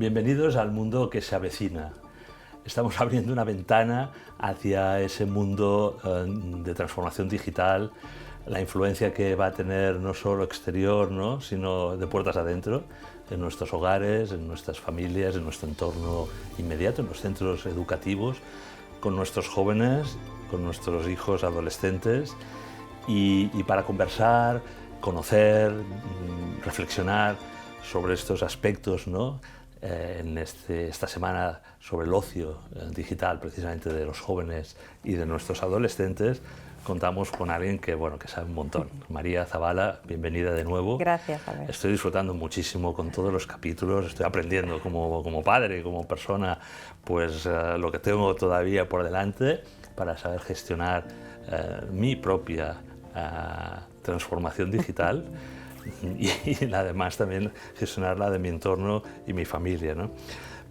Bienvenidos al mundo que se avecina. Estamos abriendo una ventana hacia ese mundo de transformación digital, la influencia que va a tener no solo exterior, ¿no?, sino de puertas adentro, en nuestros hogares, en nuestras familias, en nuestro entorno inmediato, en los centros educativos, con nuestros jóvenes, con nuestros hijos adolescentes, y para conversar, conocer, reflexionar sobre estos aspectos, ¿no?, en esta semana sobre el ocio digital, precisamente de los jóvenes y de nuestros adolescentes, contamos con alguien que, bueno, que sabe un montón. María Zavala, bienvenida de nuevo. Gracias, Albert. Estoy disfrutando muchísimo con todos los capítulos, estoy aprendiendo como padre, como persona, pues lo que tengo todavía por delante para saber gestionar mi propia transformación digital. Y además también gestionar la de mi entorno y mi familia, ¿no?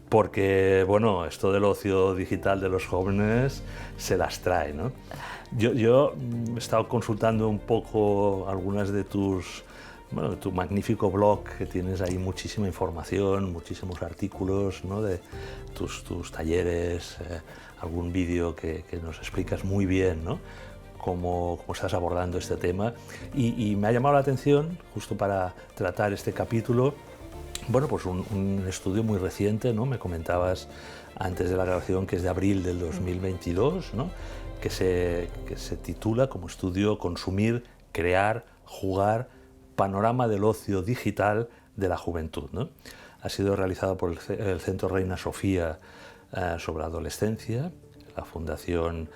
Porque, bueno, esto del ocio digital de los jóvenes se las trae, ¿no? Yo he estado consultando un poco algunas de tu magnífico blog, que tienes ahí muchísima información, muchísimos artículos, ¿no?, de tus talleres, algún vídeo que nos explicas muy bien, ¿no?, cómo estás abordando este tema, y me ha llamado la atención, justo para tratar este capítulo, bueno, pues un estudio muy reciente, ¿no?, me comentabas antes de la grabación, que es de abril del 2022, ¿no?, que se titula como estudio Consumir, Crear, Jugar, Panorama del Ocio Digital de la Juventud, ¿no? Ha sido realizado por el Centro Reina Sofía sobre Adolescencia, la Fundación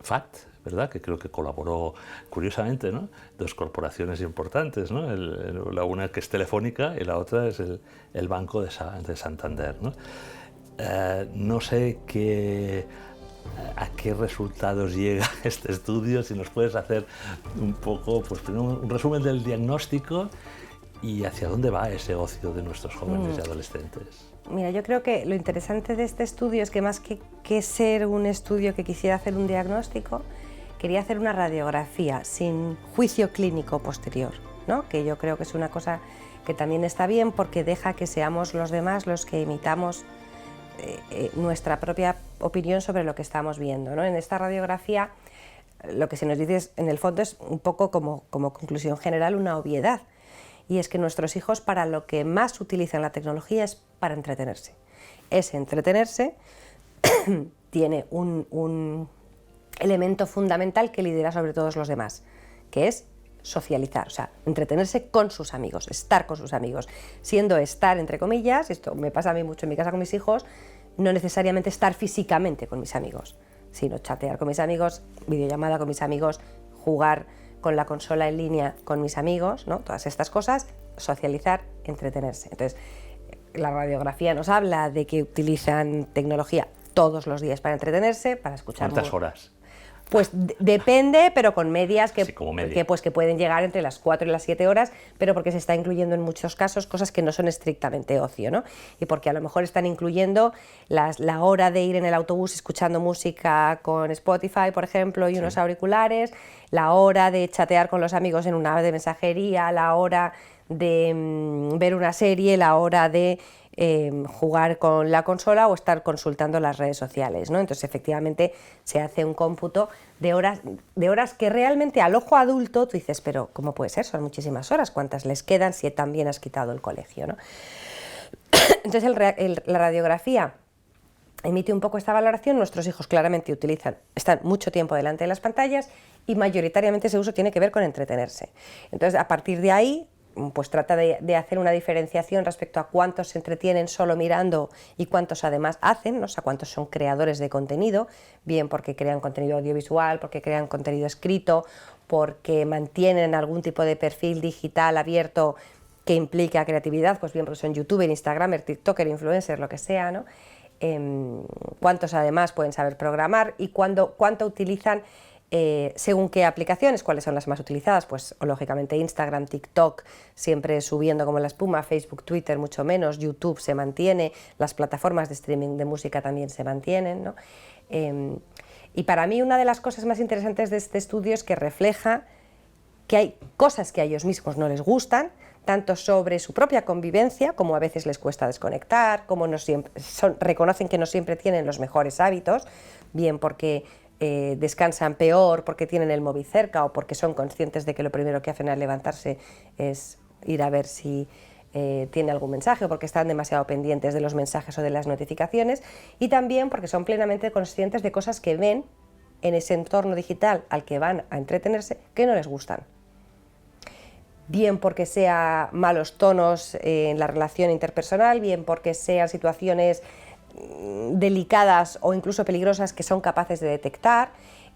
FACT, ¿verdad?, que creo que colaboró, curiosamente, ¿no?, dos corporaciones importantes, ¿no?, la una que es Telefónica y la otra es el Banco de Santander, ¿no? No sé a qué resultados llega este estudio, si nos puedes hacer un poco, pues primero un resumen del diagnóstico y hacia dónde va ese ocio de nuestros jóvenes y adolescentes. Mira, yo creo que lo interesante de este estudio es que más que ser un estudio que quisiera hacer un diagnóstico, quería hacer una radiografía sin juicio clínico posterior, ¿no?, que yo creo que es una cosa que también está bien, porque deja que seamos los demás los que emitamos nuestra propia opinión sobre lo que estamos viendo, ¿no? En esta radiografía lo que se nos dice en el fondo es un poco como conclusión general una obviedad, y es que nuestros hijos, para lo que más utilizan la tecnología es para entretenerse. Ese entretenerse tiene un elemento fundamental que lidera sobre todos los demás, que es socializar, o sea, entretenerse con sus amigos, estar con sus amigos, siendo estar entre comillas, esto me pasa a mí mucho en mi casa con mis hijos, no necesariamente estar físicamente con mis amigos, sino chatear con mis amigos, videollamada con mis amigos, jugar con la consola en línea con mis amigos, ¿no?, todas estas cosas, socializar, entretenerse. Entonces, la radiografía nos habla de que utilizan tecnología todos los días para entretenerse, para escuchar. ¿Cuántas horas? Pues depende, pero con medias que, sí, como media. que pueden llegar entre las 4 y las 7 horas, pero porque se está incluyendo en muchos casos cosas que no son estrictamente ocio, ¿no? Y porque a lo mejor están incluyendo la hora de ir en el autobús escuchando música con Spotify, por ejemplo, y unos auriculares, la hora de chatear con los amigos en una app de mensajería, la hora de ver una serie, la hora de jugar con la consola o estar consultando las redes sociales, ¿no? Entonces, efectivamente, se hace un cómputo de horas que realmente al ojo adulto tú dices, pero ¿cómo puede ser? Son muchísimas horas, ¿cuántas les quedan si también has quitado el colegio, ¿no? Entonces, la radiografía emite un poco esta valoración. Nuestros hijos claramente están mucho tiempo delante de las pantallas y mayoritariamente ese uso tiene que ver con entretenerse. Entonces, a partir de ahí, pues trata de hacer una diferenciación respecto a cuántos se entretienen solo mirando y cuántos además hacen, ¿no? O sea, cuántos son creadores de contenido, bien porque crean contenido audiovisual, porque crean contenido escrito, porque mantienen algún tipo de perfil digital abierto que implica creatividad, pues bien porque son youtuber, instagramer, tiktoker, influencer, lo que sea, ¿no? Cuántos además pueden saber programar y cuánto utilizan según qué aplicaciones, cuáles son las más utilizadas, pues lógicamente Instagram, TikTok siempre subiendo como la espuma, Facebook, Twitter mucho menos, YouTube se mantiene, las plataformas de streaming de música también se mantienen, ¿no? Y para mí una de las cosas más interesantes de este estudio es que refleja que hay cosas que a ellos mismos no les gustan, tanto sobre su propia convivencia, como a veces les cuesta desconectar, como no siempre, reconocen que no siempre tienen los mejores hábitos, bien porque descansan peor, porque tienen el móvil cerca o porque son conscientes de que lo primero que hacen al levantarse es ir a ver si tiene algún mensaje, o porque están demasiado pendientes de los mensajes o de las notificaciones, y también porque son plenamente conscientes de cosas que ven en ese entorno digital al que van a entretenerse que no les gustan. Bien porque sea malos tonos en la relación interpersonal, bien porque sean situaciones delicadas o incluso peligrosas que son capaces de detectar.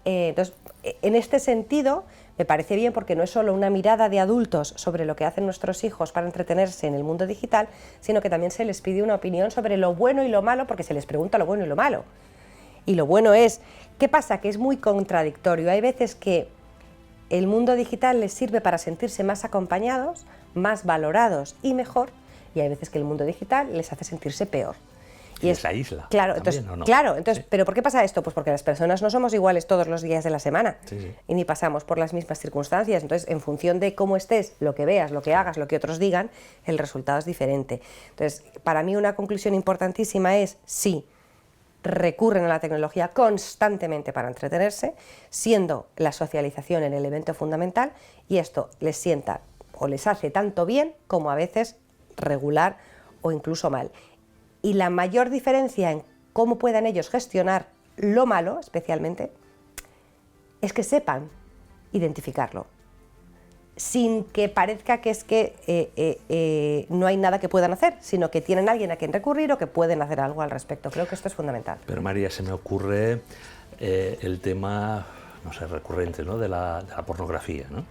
Entonces, en este sentido, me parece bien porque no es solo una mirada de adultos sobre lo que hacen nuestros hijos para entretenerse en el mundo digital, sino que también se les pide una opinión sobre lo bueno y lo malo, porque se les pregunta lo bueno y lo malo. Y lo bueno es, ¿qué pasa? Que es muy contradictorio. Hay veces que el mundo digital les sirve para sentirse más acompañados, más valorados y mejor, y hay veces que el mundo digital les hace sentirse peor. Y es la isla. Claro, también, entonces, ¿o no? claro, entonces, Sí. ¿pero por qué pasa esto? Pues porque las personas no somos iguales todos los días de la semana, Sí. y ni pasamos por las mismas circunstancias. Entonces, en función de cómo estés, lo que veas, lo que hagas, lo que otros digan, el resultado es diferente. Entonces, para mí una conclusión importantísima es sí, recurren a la tecnología constantemente para entretenerse, siendo la socialización el elemento fundamental, y esto les sienta o les hace tanto bien como a veces regular o incluso mal. Y la mayor diferencia en cómo puedan ellos gestionar lo malo, especialmente, es que sepan identificarlo, sin que parezca que es que no hay nada que puedan hacer, sino que tienen a alguien a quien recurrir o que pueden hacer algo al respecto. Creo que esto es fundamental. Pero María, se me ocurre el tema, no sé, recurrente, ¿no? de la pornografía, ¿no?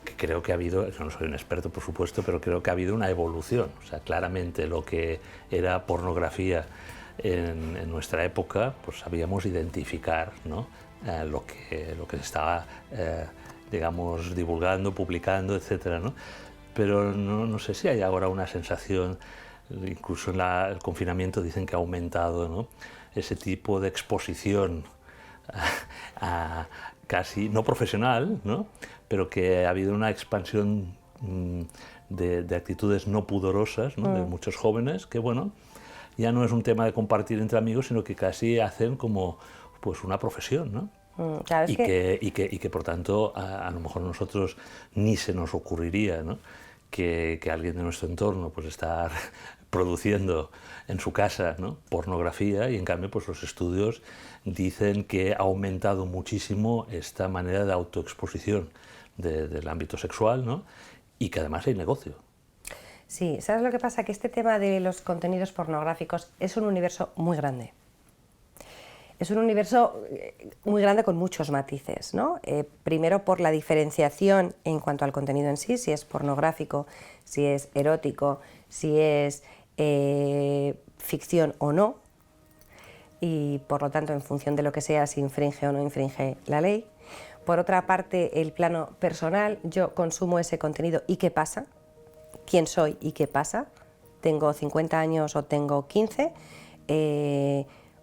Que creo que ha habido, yo no soy un experto por supuesto, pero creo que ha habido una evolución. O sea, claramente lo que era pornografía en nuestra época, pues sabíamos identificar, ¿no? lo que se estaba, digamos, divulgando, publicando, etcétera, ¿no? Pero no sé si hay ahora una sensación, incluso en el confinamiento dicen que ha aumentado, ¿no? Ese tipo de exposición casi no profesional, ¿no? Pero que ha habido una expansión de actitudes no pudorosas, ¿no? De muchos jóvenes que, bueno, ya no es un tema de compartir entre amigos, sino que casi hacen como pues una profesión, ¿no? Claro, y que por tanto a lo mejor nosotros ni se nos ocurriría, ¿no? que alguien de nuestro entorno pues está produciendo en su casa, ¿no? pornografía, y en cambio pues los estudios dicen que ha aumentado muchísimo esta manera de autoexposición del ámbito sexual, ¿no? Y que además hay negocio. Sí, ¿sabes lo que pasa? Que este tema de los contenidos pornográficos es un universo muy grande. Es un universo muy grande con muchos matices, ¿no? Primero por la diferenciación en cuanto al contenido en sí, si es pornográfico, si es erótico, si es ficción o no, y por lo tanto en función de lo que sea si infringe o no infringe la ley. Por otra parte, el plano personal, yo consumo ese contenido y ¿qué pasa? ¿Quién soy y qué pasa? ¿Tengo 50 años o tengo 15?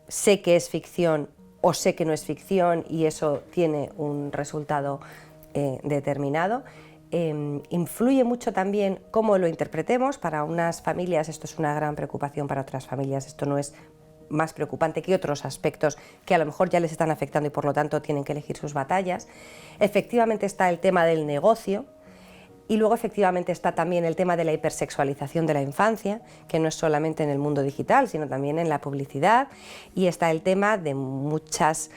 Sé que es ficción o sé que no es ficción y eso tiene un resultado determinado. Influye mucho también cómo lo interpretemos. Para unas familias esto es una gran preocupación, para otras familias esto no es más preocupante que otros aspectos que a lo mejor ya les están afectando y por lo tanto tienen que elegir sus batallas. Efectivamente está el tema del negocio. Y luego efectivamente está también el tema de la hipersexualización de la infancia, que no es solamente en el mundo digital, sino también en la publicidad, y está el tema de muchos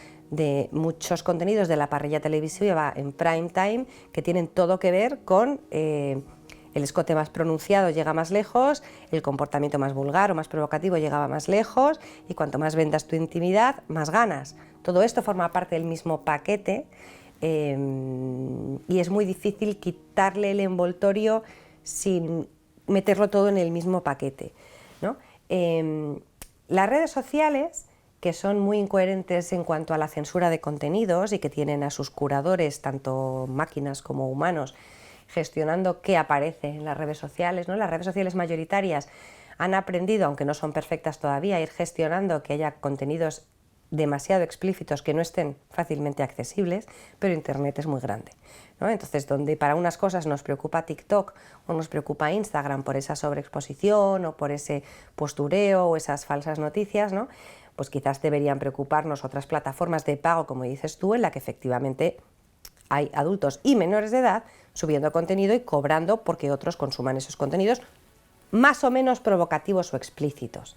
contenidos de la parrilla televisiva en prime time que tienen todo que ver con el escote más pronunciado llega más lejos, el comportamiento más vulgar o más provocativo llegaba más lejos, y cuanto más vendas tu intimidad, más ganas. Todo esto forma parte del mismo paquete. Y es muy difícil quitarle el envoltorio sin meterlo todo en el mismo paquete, ¿no? Las redes sociales, que son muy incoherentes en cuanto a la censura de contenidos y que tienen a sus curadores, tanto máquinas como humanos, gestionando qué aparece en las redes sociales, ¿no? Las redes sociales mayoritarias han aprendido, aunque no son perfectas todavía, a ir gestionando que haya contenidos demasiado explícitos que no estén fácilmente accesibles, pero Internet es muy grande, ¿no? Entonces, donde para unas cosas nos preocupa TikTok o nos preocupa Instagram por esa sobreexposición o por ese postureo o esas falsas noticias, ¿no? Pues quizás deberían preocuparnos otras plataformas de pago, como dices tú, en la que efectivamente hay adultos y menores de edad subiendo contenido y cobrando porque otros consuman esos contenidos más o menos provocativos o explícitos.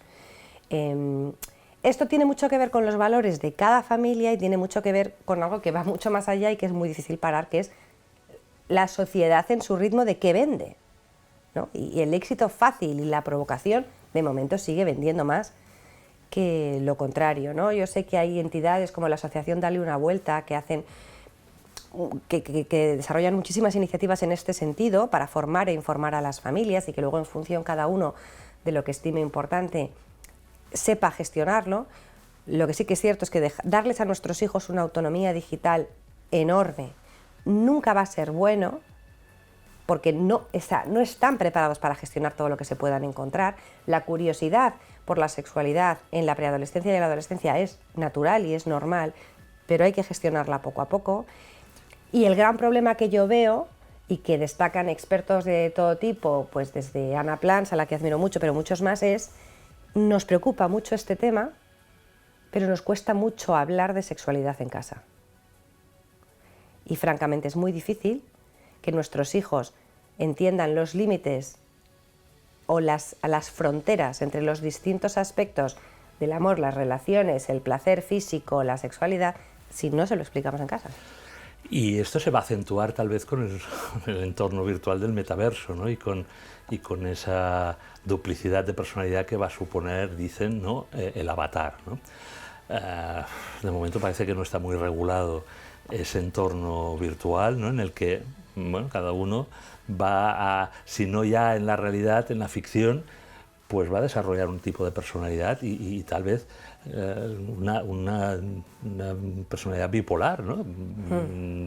Esto tiene mucho que ver con los valores de cada familia y tiene mucho que ver con algo que va mucho más allá y que es muy difícil parar, que es la sociedad en su ritmo de qué vende, ¿no? Y el éxito fácil y la provocación de momento sigue vendiendo más que lo contrario, ¿no? Yo sé que hay entidades como la Asociación Dale una Vuelta que hacen que desarrollan muchísimas iniciativas en este sentido para formar e informar a las familias y que luego en función cada uno de lo que estime importante sepa gestionarlo. Lo que sí que es cierto es que darles a nuestros hijos una autonomía digital enorme nunca va a ser bueno porque no están preparados para gestionar todo lo que se puedan encontrar. La curiosidad por la sexualidad en la preadolescencia y en la adolescencia es natural y es normal, pero hay que gestionarla poco a poco. Y el gran problema que yo veo y que destacan expertos de todo tipo, pues desde Ana Plans, a la que admiro mucho, pero muchos más, nos preocupa mucho este tema, pero nos cuesta mucho hablar de sexualidad en casa. Y francamente es muy difícil que nuestros hijos entiendan los límites o las fronteras entre los distintos aspectos del amor, las relaciones, el placer físico, la sexualidad, si no se lo explicamos en casa. Y esto se va a acentuar tal vez con el entorno virtual del metaverso, ¿no? y con esa duplicidad de personalidad que va a suponer, dicen, ¿no? El avatar, ¿no? De momento parece que no está muy regulado ese entorno virtual, ¿no? En el que bueno, cada uno va a, si no ya en la realidad, en la ficción, pues va a desarrollar un tipo de personalidad y tal vez una personalidad bipolar, ¿no?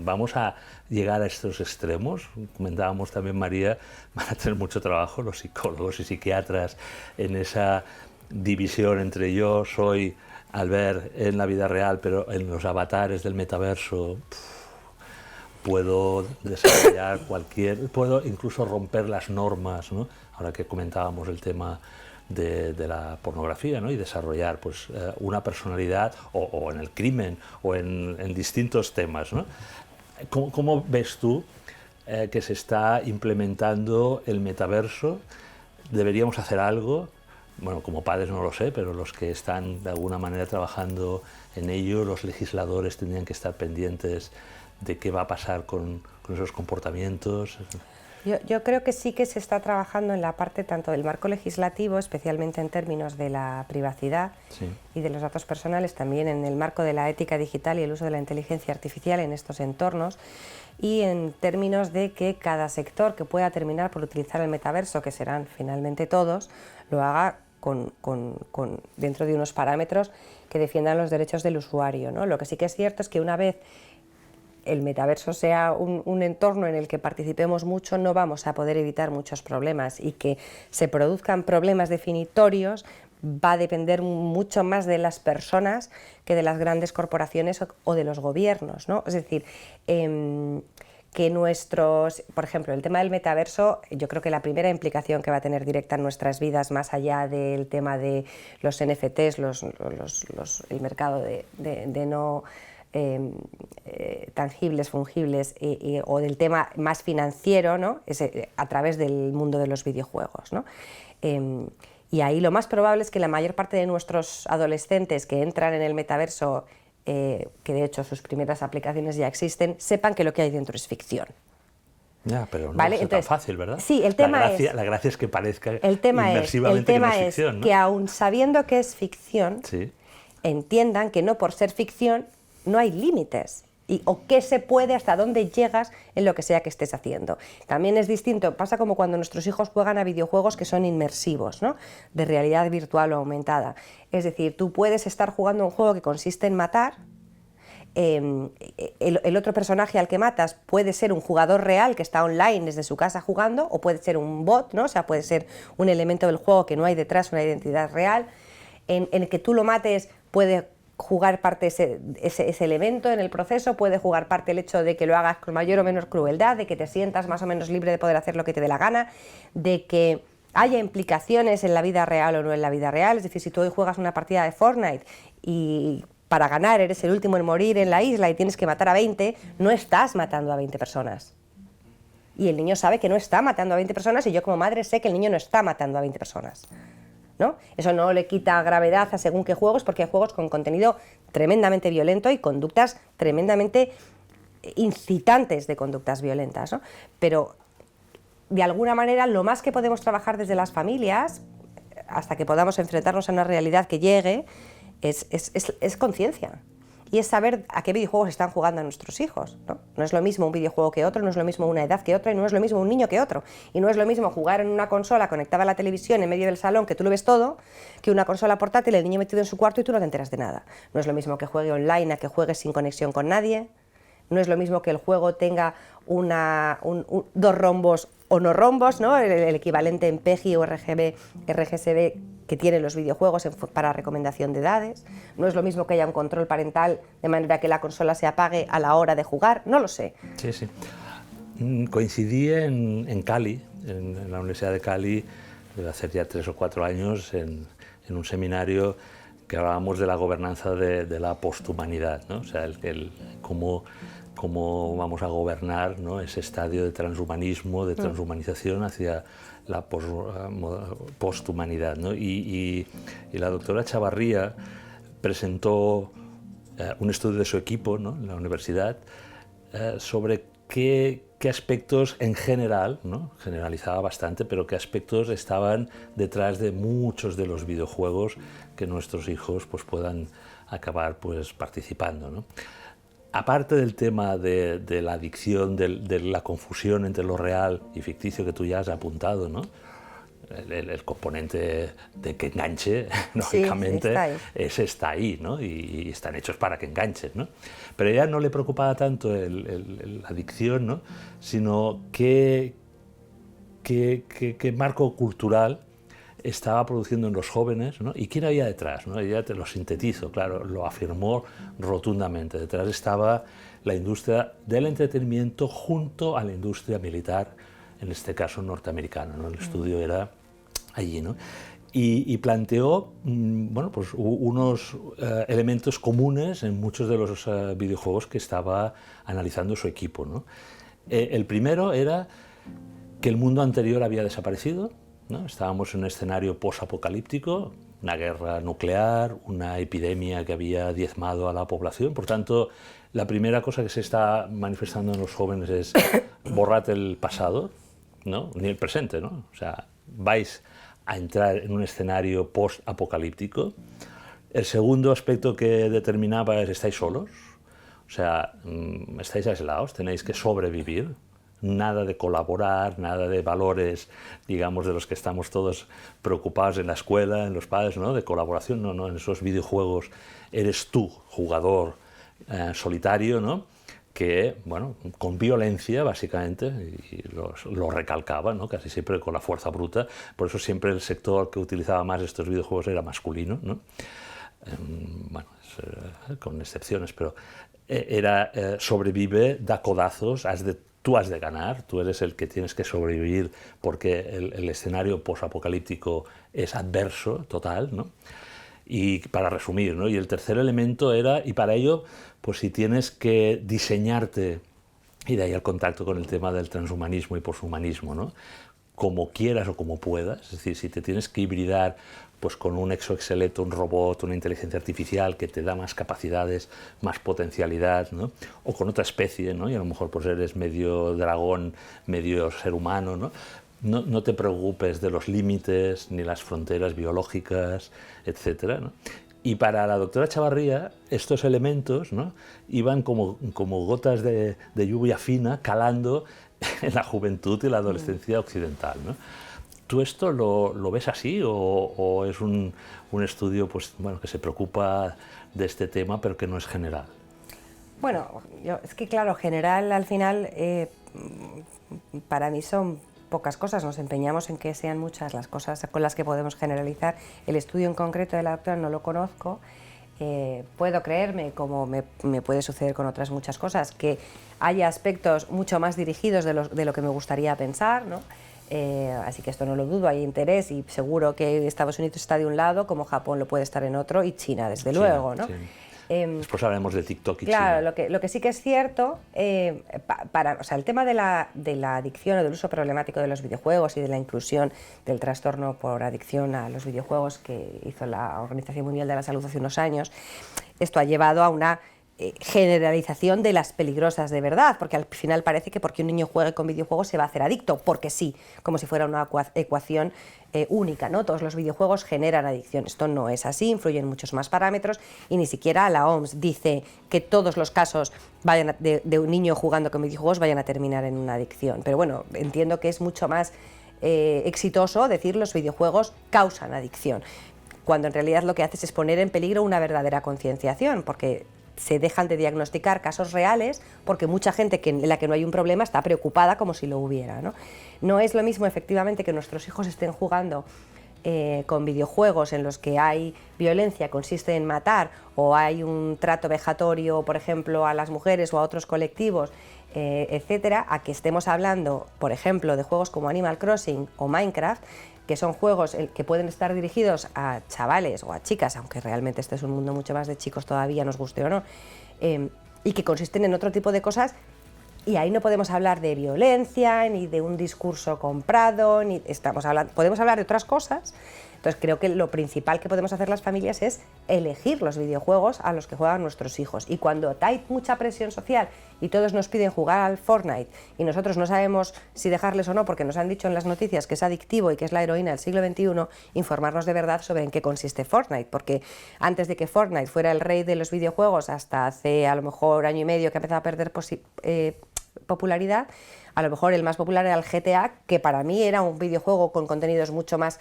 Vamos a llegar a estos extremos. Comentábamos también, María, van a tener mucho trabajo los psicólogos y psiquiatras en esa división entre yo soy Albert en la vida real, pero en los avatares del metaverso puedo desarrollar puedo incluso romper las normas, ¿no? Ahora que comentábamos el tema de la pornografía, ¿no? Y desarrollar pues, una personalidad o en el crimen o en distintos temas, ¿no? ¿Cómo ves tú que se está implementando el metaverso? ¿Deberíamos hacer algo? Bueno, como padres no lo sé, pero los que están de alguna manera trabajando en ello, los legisladores tendrían que estar pendientes de qué va a pasar con esos comportamientos. Yo creo que sí que se está trabajando en la parte tanto del marco legislativo, especialmente en términos de la privacidad Sí. y de los datos personales, también en el marco de la ética digital y el uso de la inteligencia artificial en estos entornos, y en términos de que cada sector que pueda terminar por utilizar el metaverso, que serán finalmente todos, lo haga dentro de unos parámetros que defiendan los derechos del usuario, ¿no? Lo que sí que es cierto es que una vez el metaverso sea un entorno en el que participemos mucho, no vamos a poder evitar muchos problemas, y que se produzcan problemas definitorios va a depender mucho más de las personas que de las grandes corporaciones o de los gobiernos, ¿no? Es decir, que por ejemplo, el tema del metaverso, yo creo que la primera implicación que va a tener directa en nuestras vidas, más allá del tema de los NFTs, el mercado de no tangibles, fungibles, o del tema más financiero, ¿no? Es a través del mundo de los videojuegos, ¿no? Y ahí lo más probable es que la mayor parte de nuestros adolescentes que entran en el metaverso, que de hecho sus primeras aplicaciones ya existen, sepan que lo que hay dentro es ficción. Ya, pero no ¿Vale? es Entonces, tan fácil, ¿verdad? Sí, el tema la gracia es que parezca el tema inmersivamente que no es ficción, ¿no? que aun sabiendo que es ficción, Sí. entiendan que no por ser ficción no hay límites, o qué se puede, hasta dónde llegas en lo que sea que estés haciendo. También es distinto, pasa como cuando nuestros hijos juegan a videojuegos que son inmersivos, ¿no? De realidad virtual o aumentada. Es decir, tú puedes estar jugando un juego que consiste en matar, el otro personaje al que matas puede ser un jugador real que está online desde su casa jugando, o puede ser un bot, ¿no? O sea, puede ser un elemento del juego que no hay detrás una identidad real. En el que tú lo mates puede jugar parte ese elemento en el proceso, puede jugar parte el hecho de que lo hagas con mayor o menos crueldad, de que te sientas más o menos libre de poder hacer lo que te dé la gana, de que haya implicaciones en la vida real o no en la vida real. Es decir, si tú hoy juegas una partida de Fortnite y para ganar eres el último en morir en la isla y tienes que matar a 20, no estás matando a 20 personas. Y el niño sabe que no está matando a 20 personas y yo como madre sé que el niño no está matando a 20 personas. ¿No? Eso no le quita gravedad a según qué juegos, porque hay juegos con contenido tremendamente violento y conductas tremendamente incitantes de conductas violentas, ¿no? Pero de alguna manera lo más que podemos trabajar desde las familias, hasta que podamos enfrentarnos a una realidad que llegue, es conciencia. Y es saber a qué videojuegos están jugando nuestros hijos, ¿no? No es lo mismo un videojuego que otro, no es lo mismo una edad que otra, y no es lo mismo un niño que otro. Y no es lo mismo jugar en una consola conectada a la televisión en medio del salón, que tú lo ves todo, que una consola portátil, el niño metido en su cuarto y tú no te enteras de nada. No es lo mismo que juegue online a que juegue sin conexión con nadie. No es lo mismo que el juego tenga dos rombos o no rombos, ¿no? El equivalente en PEGI o RGSB que tienen los videojuegos para recomendación de edades. No es lo mismo que haya un control parental de manera que la consola se apague a la hora de jugar, no lo sé. Sí, sí. Coincidí en Cali, en la Universidad de Cali, debe hacer ya 3 o 4 años, en un seminario que hablábamos de la gobernanza de la posthumanidad, ¿no? O sea, cómo vamos a gobernar, ¿no?, ese estadio de transhumanismo, de transhumanización hacia la posthumanidad, ¿no? Y la doctora Chavarría presentó un estudio de su equipo, ¿no?, en la universidad sobre qué aspectos en general, ¿no?, generalizaba bastante, pero qué aspectos estaban detrás de muchos de los videojuegos que nuestros hijos pues, puedan acabar pues, participando, ¿no? Aparte del tema de la adicción, de la confusión entre lo real y ficticio que tú ya has apuntado, ¿no?, el componente de que enganche, lógicamente, sí, está ahí, ¿no? Y están hechos para que enganchen, ¿no? Pero a ella no le preocupaba tanto la adicción, ¿no?, sino qué marco cultural estaba produciendo en los jóvenes, ¿no?, y quién había detrás, ¿no? Ella te lo sintetizo, claro, lo afirmó rotundamente. Detrás estaba la industria del entretenimiento junto a la industria militar, en este caso norteamericana, ¿no? El estudio era allí, ¿no? Y planteó bueno, pues, unos elementos comunes en muchos de los videojuegos que estaba analizando su equipo, ¿no? El primero era que el mundo anterior había desaparecido, ¿no? Estábamos en un escenario posapocalíptico, una guerra nuclear, una epidemia que había diezmado a la población. Por tanto, la primera cosa que se está manifestando en los jóvenes es borrad el pasado, ¿no?, ni el presente, ¿no? O sea, vais a entrar en un escenario post-apocalíptico. El segundo aspecto que determinaba es estáis solos, o sea, estáis aislados, tenéis que sobrevivir. Nada de colaborar, nada de valores, digamos, de los que estamos todos preocupados en la escuela, en los padres, ¿no?, de colaboración. No, no, en esos videojuegos eres tú, jugador solitario, ¿no?, que, bueno, con violencia, básicamente, y lo recalcaba, ¿no?, casi siempre con la fuerza bruta. Por eso siempre el sector que utilizaba más estos videojuegos era masculino, ¿no? Bueno, con excepciones, pero era sobrevive, da codazos, tú has de ganar, tú eres el que tienes que sobrevivir porque el escenario posapocalíptico es adverso, total, ¿no? Y para resumir, ¿no? Y el tercer elemento era, y para ello, pues si tienes que diseñarte, y de ahí el contacto con el tema del transhumanismo y poshumanismo, ¿no?, como quieras o como puedas, es decir, si te tienes que hibridar pues con un exoesqueleto, un robot, una inteligencia artificial que te da más capacidades, más potencialidad, ¿no?, o con otra especie, ¿no?, y a lo mejor pues eres medio dragón, medio ser humano, ¿no? No te preocupes de los límites ni las fronteras biológicas, etcétera, ¿no? Y para la doctora Chavarría, estos elementos, ¿no?, iban como gotas de lluvia fina calando en la juventud y la adolescencia occidental, ¿no? ¿Tú esto lo ves así o es un estudio pues, bueno, que se preocupa de este tema pero que no es general? Bueno, es que claro, general al final para mí son pocas cosas, nos empeñamos en que sean muchas las cosas con las que podemos generalizar. El estudio en concreto de la doctora no lo conozco, puedo creerme, como me puede suceder con otras muchas cosas, que haya aspectos mucho más dirigidos de lo que me gustaría pensar, ¿no? Así que esto no lo dudo, hay interés y seguro que Estados Unidos está de un lado, como Japón lo puede estar en otro, y China, desde luego, ¿no? Sí. Después hablaremos de TikTok y claro, China. Lo que sí que es cierto, o sea, el tema de la adicción o del uso problemático de los videojuegos y de la inclusión del trastorno por adicción a los videojuegos que hizo la Organización Mundial de la Salud hace unos años, esto ha llevado a una generalización de las peligrosas de verdad, porque al final parece que porque un niño juegue con videojuegos se va a hacer adicto, porque sí, como si fuera una ecuación única, ¿no? Todos los videojuegos generan adicción. Esto no es así, influyen muchos más parámetros y ni siquiera la OMS dice que todos los casos de un niño jugando con videojuegos vayan a terminar en una adicción. Pero bueno, entiendo que es mucho más exitoso decir los videojuegos causan adicción, cuando en realidad lo que haces es poner en peligro una verdadera concienciación, porque se dejan de diagnosticar casos reales porque mucha gente en la que no hay un problema está preocupada como si lo hubiera, ¿no? No es lo mismo efectivamente que nuestros hijos estén jugando con videojuegos en los que hay violencia, consiste en matar, o hay un trato vejatorio, por ejemplo, a las mujeres o a otros colectivos, etcétera, a que estemos hablando, por ejemplo, de juegos como Animal Crossing o Minecraft, que son juegos que pueden estar dirigidos a chavales o a chicas, aunque realmente este es un mundo mucho más de chicos todavía, nos guste o no, y que consisten en otro tipo de cosas, y ahí no podemos hablar de violencia, ni de un discurso comprado, podemos hablar de otras cosas. Entonces creo que lo principal que podemos hacer las familias es elegir los videojuegos a los que juegan nuestros hijos. Y cuando hay mucha presión social y todos nos piden jugar al Fortnite y nosotros no sabemos si dejarles o no porque nos han dicho en las noticias que es adictivo y que es la heroína del siglo XXI, informarnos de verdad sobre en qué consiste Fortnite. Porque antes de que Fortnite fuera el rey de los videojuegos, hasta hace a lo mejor año y medio que ha empezado a perder popularidad, a lo mejor el más popular era el GTA, que para mí era un videojuego con contenidos mucho más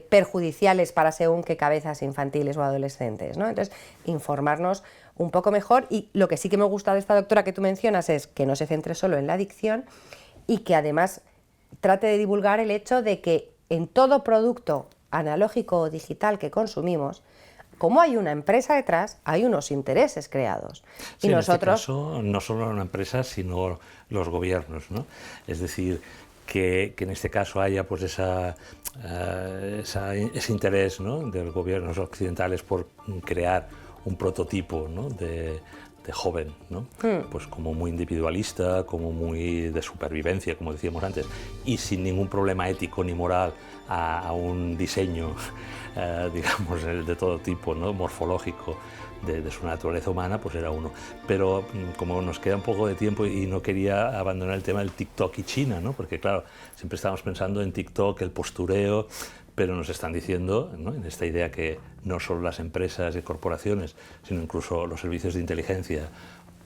perjudiciales para según qué cabezas infantiles o adolescentes, ¿no? Entonces, informarnos un poco mejor, y lo que sí que me gusta de esta doctora que tú mencionas es que no se centre solo en la adicción y que además trate de divulgar el hecho de que en todo producto analógico o digital que consumimos, como hay una empresa detrás, hay unos intereses creados. Sí, y en nosotros, este caso, no solo una empresa, sino los gobiernos, ¿no? Es decir, que en este caso haya pues ese interés, ¿no?, de los gobiernos occidentales por crear un prototipo, ¿no?, de joven, ¿no? Pues como muy individualista, como muy de supervivencia, como decíamos antes, y sin ningún problema ético ni moral a un diseño, digamos, de todo tipo, ¿no?, morfológico, de su naturaleza humana, pues era uno. Pero como nos queda un poco de tiempo y no quería abandonar el tema del TikTok y China, ¿no?, porque claro, siempre estamos pensando en TikTok, el postureo, pero nos están diciendo, ¿no?, en esta idea que no solo las empresas y corporaciones, sino incluso los servicios de inteligencia,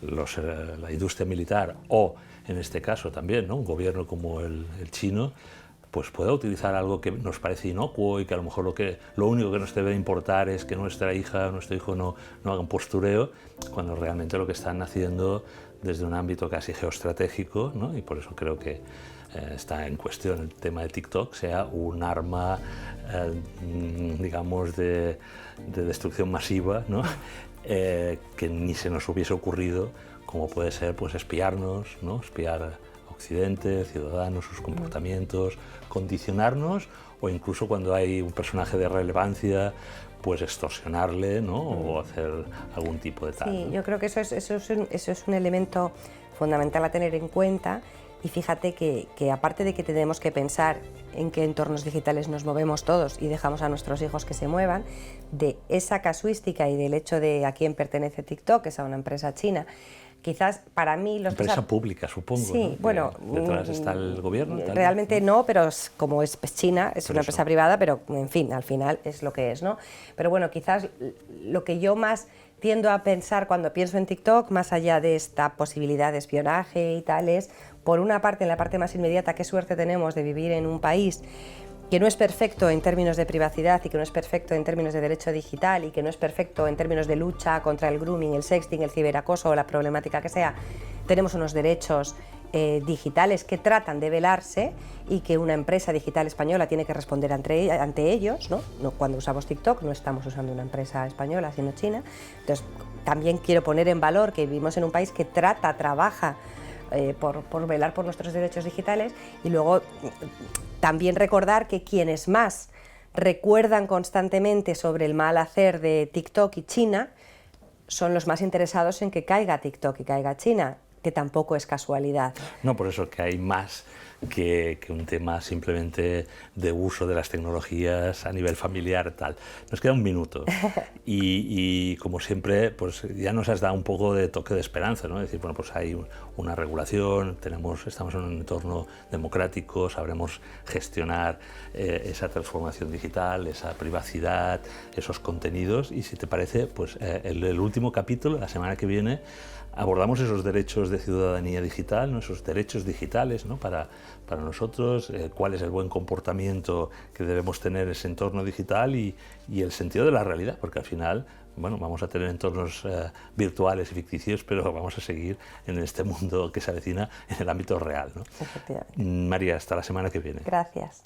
la industria militar o, en este caso también, ¿no?, un gobierno como el chino, pues pueda utilizar algo que nos parece inocuo y que a lo mejor lo único que nos debe importar es que nuestra hija o nuestro hijo no hagan postureo, cuando realmente lo que están haciendo desde un ámbito casi geoestratégico, ¿no?, y por eso creo que está en cuestión el tema de TikTok, sea un arma, digamos, de destrucción masiva, ¿no?, que ni se nos hubiese ocurrido, como puede ser pues espiarnos, ¿no?, espiar Occidente, ciudadanos, sus comportamientos, condicionarnos, o incluso cuando hay un personaje de relevancia, pues extorsionarle, ¿no?, o hacer algún tipo de tal. Sí, ¿no? yo creo que eso es un elemento fundamental a tener en cuenta. Y fíjate que aparte de que tenemos que pensar en qué entornos digitales nos movemos todos y dejamos a nuestros hijos que se muevan, de esa casuística y del hecho de a quién pertenece TikTok, que es a una empresa china, quizás para mí los empresa pública, supongo. Sí, ¿no? bueno, detrás está el gobierno. Realmente no, pero como es China, es una empresa privada, pero en fin, al final es lo que es, ¿no? Pero bueno, quizás lo que yo más tiendo a pensar cuando pienso en TikTok, más allá de esta posibilidad de espionaje y tal, es, por una parte, en la parte más inmediata, qué suerte tenemos de vivir en un país que no es perfecto en términos de privacidad y que no es perfecto en términos de derecho digital y que no es perfecto en términos de lucha contra el grooming, el sexting, el ciberacoso o la problemática que sea. Tenemos unos derechos digitales que tratan de velarse y que una empresa digital española tiene que responder ante ellos, ¿no? Cuando usamos TikTok no estamos usando una empresa española, sino china. Entonces, también quiero poner en valor que vivimos en un país que trabaja por velar por nuestros derechos digitales, y luego también recordar que quienes más recuerdan constantemente sobre el mal hacer de TikTok y China son los más interesados en que caiga TikTok y caiga China, que tampoco es casualidad. No, por eso que hay más que un tema simplemente de uso de las tecnologías a nivel familiar, tal. Nos queda un minuto y como siempre, pues ya nos has dado un poco de toque de esperanza, ¿no? Es decir, bueno, pues hay una regulación, estamos en un entorno democrático, sabremos gestionar esa transformación digital, esa privacidad, esos contenidos, y si te parece, pues el último capítulo, la semana que viene, abordamos esos derechos de ciudadanía digital, ¿no? Esos derechos digitales, ¿no? Para nosotros, cuál es el buen comportamiento que debemos tener en ese entorno digital y el sentido de la realidad, porque al final, bueno, vamos a tener entornos virtuales y ficticios, pero vamos a seguir en este mundo que se avecina en el ámbito real, ¿no? Efectivamente. María, hasta la semana que viene. Gracias.